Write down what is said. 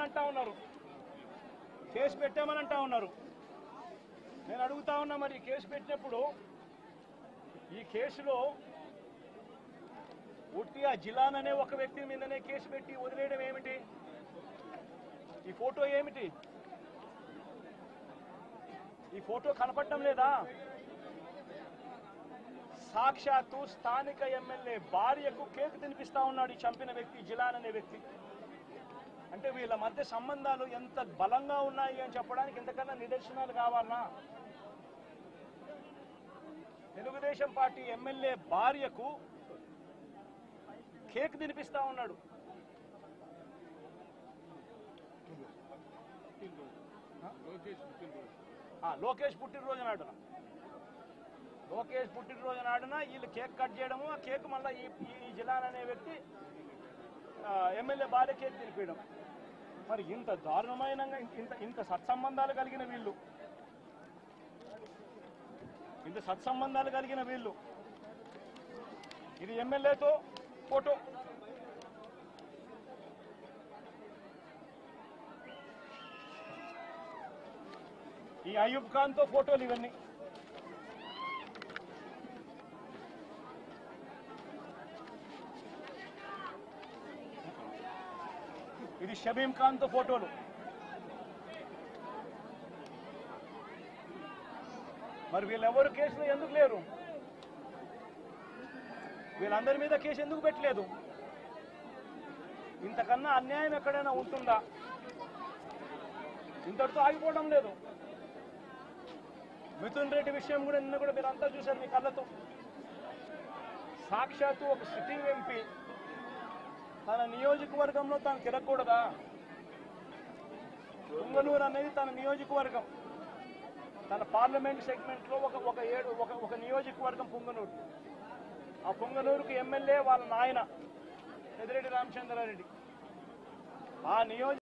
అంటా ఉన్నారు, కేసు పెట్టామని అంటా ఉన్నారు. నేను అడుగుతా ఉన్నా, మరి కేసు పెట్టినప్పుడు ఈ కేసులో ఉట్టి ఆ జిలాన్ అనే ఒక వ్యక్తి మీదనే కేసు పెట్టి వదిలేయడం ఏమిటి? ఈ ఫోటో ఏమిటి? ఈ ఫోటో కనపడటం లేదా? సాక్షాత్తు స్థానిక ఎమ్మెల్యే భార్యకు కేక్ తినిపిస్తా ఉన్నాడు ఈ చంపిన వ్యక్తి, జిలాన్ అనే వ్యక్తి. అంటే వీళ్ళ మధ్య సంబంధాలు ఎంత బలంగా ఉన్నాయి అని చెప్పడానికి ఇంతకన్నా నిదర్శనాలు కావాలనా? తెలుగుదేశం పార్టీ ఎమ్మెల్యే భార్యకు కేక్ తినిపిస్తా ఉన్నాడు. లోకేష్ పుట్టినరోజు నాడున వీళ్ళు కేక్ కట్ చేయడము, ఆ కేక్ మళ్ళీ ఈ జిలాన్ అనే వ్యక్తి ఎమ్మెల్యే భార్య కేక్ తినిపించడం. మరి ఇంత దారుణమైన ఇంత సత్సంబంధాలు కలిగిన వీళ్ళు, ఇది ఎమ్మెల్యేతో ఫోటో, ఈ అయూబ్ ఖాన్ తో ఫోటోలు, ఇవన్నీ ఇది షబీం ఖాన్ తో ఫోటోలు. మరి వీళ్ళెవరు కేసులో ఎందుకు లేరు? వీళ్ళందరి మీద కేసు ఎందుకు పెట్టలేదు? ఇంతకన్నా అన్యాయం ఎక్కడైనా ఉంటుందా? ఇంతటితో ఆగిపోవడం లేదు. మిథున్ రెడ్డి విషయం కూడా నిన్న కూడా మీరు అంతా చూశారు మీ కళ్ళతో. సాక్షాత్తు ఒక సిట్టింగ్ ఎంపీ తన నియోజకవర్గంలో తాను తిరగకూడదా? పుంగనూరు అనేది తన నియోజకవర్గం, తన పార్లమెంట్ సెగ్మెంట్ లో ఒక నియోజకవర్గం పుంగనూరు. ఆ పుంగనూరుకు ఎమ్మెల్యే వాళ్ళ నాయన పెద్దిరెడ్డి రామచంద్రారెడ్డి. ఆ నియోజక